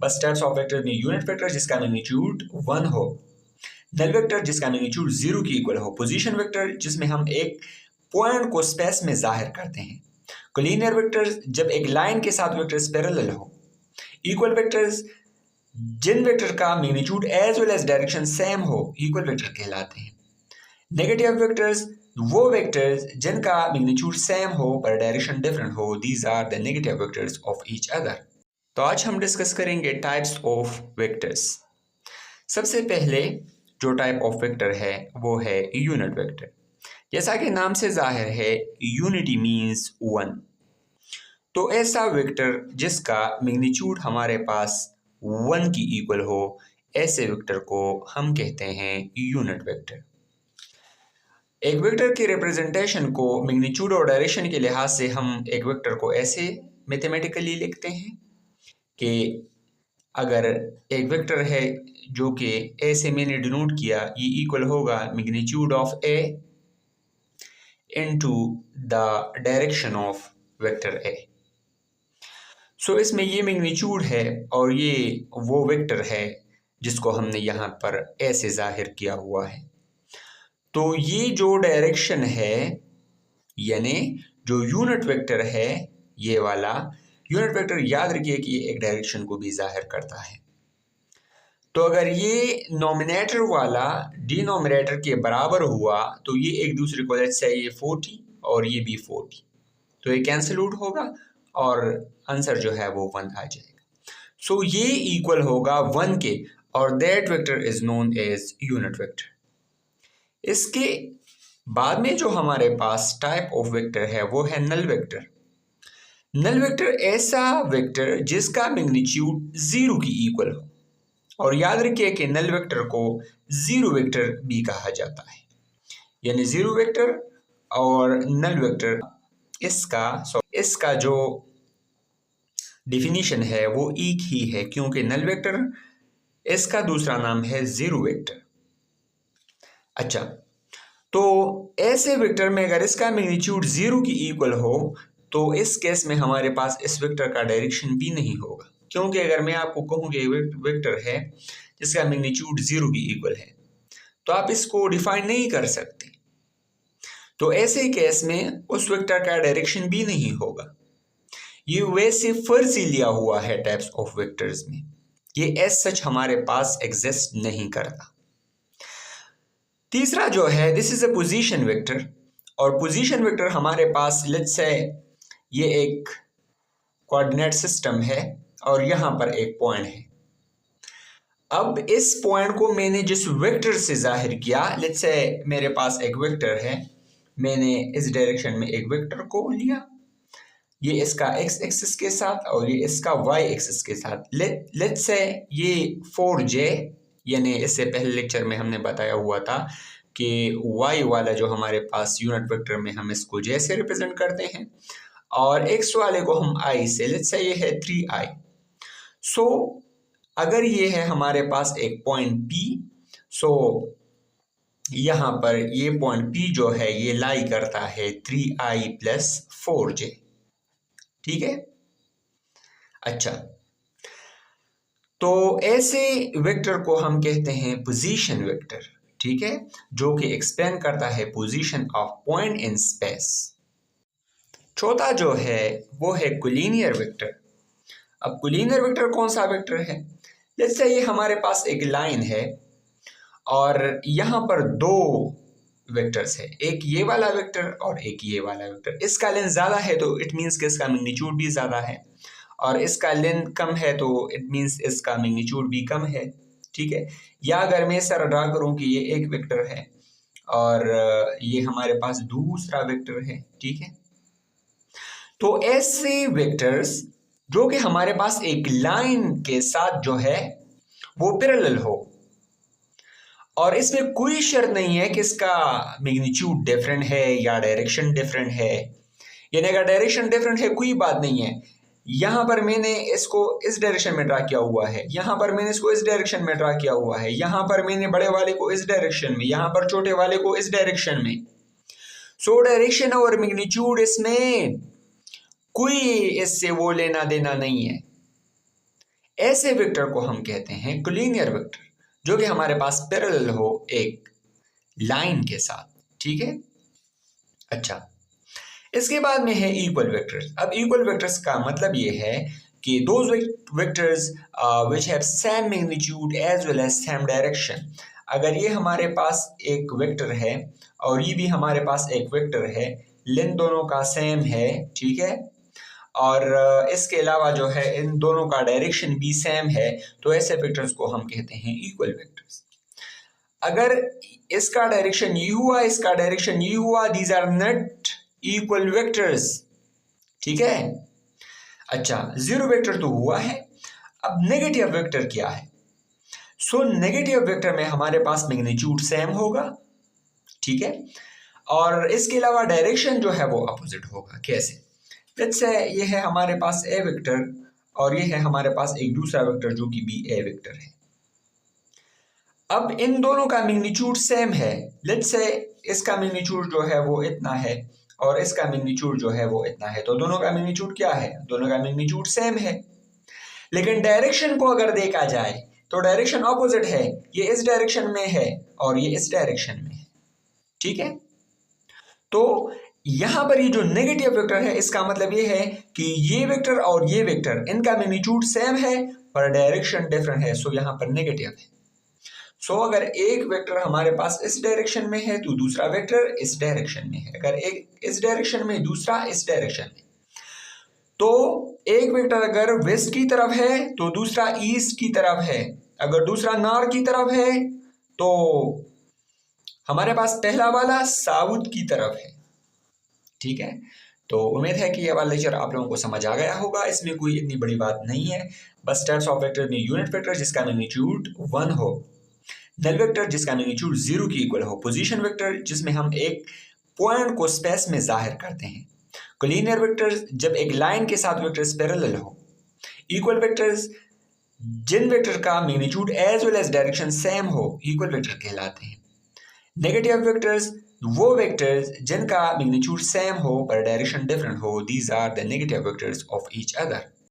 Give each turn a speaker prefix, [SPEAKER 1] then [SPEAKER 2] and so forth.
[SPEAKER 1] बस types of vector में unit vector जिसका मैग्नीट्यूड 1 हो, नल वेक्टर जिसका मैग्नीट्यूड 0 की इक्वल हो, पोजीशन वेक्टर जिसमें हम एक पॉइंट को स्पेस में जाहिर करते हैं, कोलिनियर वेक्टर्स जब एक लाइन के साथ वेक्टर्स पैरेलल हो, इक्वल वेक्टर्स जिन वेक्टर का magnitude as well as direction same हो इक्वल वेक्टर कहलाते हैं। नेगेटिव वेक्टर्स वो वेक्टर्स जिनका मैग्नीट्यूड सेम हो पर डायरेक्शन डिफरेंट हो, these are the negative vectors of each other. तो आज हम डिस्कस करेंगे टाइप्स ऑफ वेक्टर्स। सबसे पहले जो टाइप ऑफ वेक्टर है वो है यूनिट वेक्टर। जैसा कि नाम से जाहिर है यूनिटी मीन्स 1, तो ऐसा वेक्टर जिसका मैग्नीट्यूड हमारे पास 1 की इक्वल हो, ऐसे वेक्टर को हम कहते हैं यूनिट वेक्टर। एक वेक्टर की रिप्रेजेंटेशन को मैग्नीट्यूड और डायरेक्शन के लिहाज से हम एक वेक्टर को ऐसे मैथमेटिकली लिखते हैं कि अगर एक वेक्टर है जो कि ए से मैंने डिनोट किया, ये इक्वल होगा magnitude of a into the direction of vector a. So इसमें ये मैग्नीट्यूड है और ये वो वेक्टर है जिसको हमने यहाँ पर ए से जाहिर किया हुआ है। तो ये जो डायरेक्शन है यानी जो यूनिट वेक्टर है, ये वाला यूनिट वेक्टर याद रखिए कि ये एक डायरेक्शन को भी जाहिर करता है। तो अगर ये नॉमिनेटर वाला डिनोमिनेटर के बराबर हुआ तो ये एक दूसरे को लेट्स से ये 40 और ये भी 40, तो ये कैंसिल आउट होगा और आंसर जो है वो 1 आ जाएगा। सो ये इक्वल होगा 1 के और that vector is known as unit vector. इसके बाद में जो हमारे पास टाइप ऑफ वेक्टर है वो है नल वेक्टर। नल वेक्टर ऐसा वेक्टर जिसका मैग्नीट्यूड 0 की इक्वल हो, और याद रखिए कि नल वेक्टर को जीरो वेक्टर भी कहा जाता है, यानी जीरो वेक्टर और नल वेक्टर इसका जो डिफिनीशन है वो एक ही है, क्योंकि नल वेक्टर इसका दूसरा नाम है जीरो वेक्टर। अच्छा, तो ऐसे वेक्टर में अगर इसका मैग्नीट्यूड 0 की इक्वल हो तो इस केस में हमारे पास इस वेक्टर का डायरेक्शन भी नहीं होगा, क्योंकि अगर मैं आपको कहूँ कि वेक्टर है जिसका मैग्नीट्यूड 0 की इक्वल है तो आप इसको डिफाइन नहीं कर सकते। तो ऐसे केस में उस वेक्टर का डायरेक्शन भी नहीं होगा। ये वैसे फर्जी लिया हुआ है टाइप्स ऑफ वेक्टर्स में, ये एज सच हमारे पास एग्जिस्ट नहीं करता। तीसरा जो है this is a position vector, और पोजीशन वेक्टर हमारे पास लेट्स से ये एक कोऑर्डिनेट सिस्टम है और यहाँ पर एक पॉइंट है। अब इस पॉइंट को मैंने जिस वेक्टर से जाहिर किया, लेट्स से मेरे पास एक वेक्टर है, मैंने इस डायरेक्शन में एक वेक्टर को लिया, ये इसका x एक्सिस के साथ और ये इसका y एक्सिस के साथ। लेट्स से ये 4j, यानी इससे पहले लेक्चर में हमने बताया हुआ था कि y वाला जो हमारे पास यूनिट वेक्टर में हम इसको j से रिप्रेजेंट करते हैं और x वाले को हम i से, लेट्स से ये है 3i। सो अगर ये है हमारे पास एक पॉइंट P, सो यहाँ पर ये पॉइंट P जो है ये लाई करता है 3i प्लस 4j, ठीक है। अच्छा, तो ऐसे वेक्टर को हम कहते हैं पोजीशन वेक्टर, ठीक है, जो कि एक्सप्लेन करता है position of point in space. चौथा जो है वो है कोलिनियर वेक्टर। अब कोलिनियर वेक्टर कौन सा वेक्टर है? लेट्स से ये हमारे पास एक लाइन है और यहाँ पर दो वेक्टर्स है, एक ये वाला वेक्टर और एक ये वाला वेक्टर। इसका लेंथ ज़्यादा है तो इट मीन्स कि इसका मैग्नीट्यूड भी ज़्यादा है, और इसका लेंथ कम है तो इट मीन्स इसका मैग्नीट्यूड भी कम है, ठीक है। या अगर मैं ऐसा ड्रा करूँ कि ये एक वेक्टर है और ये हमारे पास दूसरा वेक्टर है, ठीक है। तो ऐसे वेक्टर्स जो कि हमारे पास एक लाइन के साथ जो है वो पैरेलल हो, और इसमें कोई शर्त नहीं है कि इसका मैग्नीट्यूड डिफरेंट है या डायरेक्शन डिफरेंट है, यानी अगर डायरेक्शन डिफरेंट है कोई बात नहीं है। यहाँ पर मैंने इसको इस डायरेक्शन में ड्रा किया हुआ है, यहाँ पर मैंने इसको इस डायरेक्शन में ड्रा किया हुआ है, यहाँ पर मैंने बड़े वाले को इस डायरेक्शन में, यहाँ पर छोटे वाले को इस डायरेक्शन में। सो डायरेक्शन और मैग्नीट्यूड इसमें कोई इससे वो लेना देना नहीं है। ऐसे वेक्टर को हम कहते हैं कोलिनियर वेक्टर, जो कि हमारे पास पैरेलल हो एक लाइन के साथ, ठीक है। अच्छा, इसके बाद में है इक्वल वेक्टर्स। अब इक्वल वेक्टर्स का मतलब ये है कि those vectors which have same magnitude as well as same direction. अगर ये हमारे पास एक वेक्टर है और ये भी हमारे पास एक वेक्टर है, लेंथ दोनों का सेम है, ठीक है, और इसके अलावा जो है इन दोनों का डायरेक्शन भी सेम है, तो ऐसे वेक्टर्स को हम कहते हैं इक्वल वेक्टर्स। अगर इसका डायरेक्शन ये हुआ, इसका डायरेक्शन ये हुआ, these are not equal vectors, ठीक है। अच्छा, जीरो वेक्टर तो हुआ है। अब नेगेटिव वेक्टर क्या है? सो नेगेटिव वेक्टर में हमारे पास मैग्नीट्यूड सेम होगा, ठीक है, और इसके अलावा डायरेक्शन जो है वो अपोजिट होगा। कैसे? लेट्स से ये है हमारे पास ए वेक्टर और ये है हमारे पास एक दूसरा वेक्टर जो कि बी ए वेक्टर है। अब इन दोनों का मैग्नीट्यूड सेम है। लेट्स से इसका मैग्नीट्यूड जो है वो इतना है और इसका मैग्नीट्यूड जो है वो इतना है, तो दोनों का मैग्नीट्यूड क्या है? दोनों का मैग्नीट्यूड सेम है। लेकिन डायरेक्शन को अगर देखा जाए तो डायरेक्शन ऑपोजिट है। ये इस डायरेक्शन में है और ये इस डायरेक्शन में है, ठीक है। तो यहां पर ये जो नेगेटिव वेक्टर है, इसका मतलब ये है कि ये वेक्टर और ये वेक्टर इनका मैग्नीट्यूड सेम है पर डायरेक्शन डिफरेंट है, सो यहां पर नेगेटिव है। सो अगर एक वेक्टर हमारे पास इस डायरेक्शन में है तो दूसरा वेक्टर इस डायरेक्शन में है। अगर एक इस डायरेक्शन में, दूसरा इस डायरेक्शन में, तो एक वेक्टर अगर वेस्ट की तरफ है तो दूसरा ईस्ट की तरफ है। अगर दूसरा नॉर्थ की तरफ है तो हमारे पास पहला वाला साउथ की तरफ है, ठीक है। तो उम्मीद है कि ये वाला लेक्चर आप लोगों को समझ आ गया होगा। इसमें कोई इतनी बड़ी बात नहीं है। बस टाइप्स ऑफ वेक्टर में यूनिट वेक्टर जिसका मैग्नीट्यूड 1 हो, नल वेक्टर जिसका मैग्नीट्यूड 0 की इक्वल हो, पोजीशन वेक्टर जिसमें हम एक पॉइंट को स्पेस में जाहिर करते हैं, कोलिनियर वेक्टर्स जब एक लाइन के साथ वेक्टर्स पैरेलल हो, इक्वल वेक्टर्स जिन वेक्टर का magnitude as well as direction same हो, इक्वल वेक्टर कहलाते हैं। नेगेटिव वेक्टर्स वो वेक्टर्स जिनका मैग्नीट्यूड सेम हो पर डायरेक्शन डिफरेंट हो, these are the negative vectors of each other.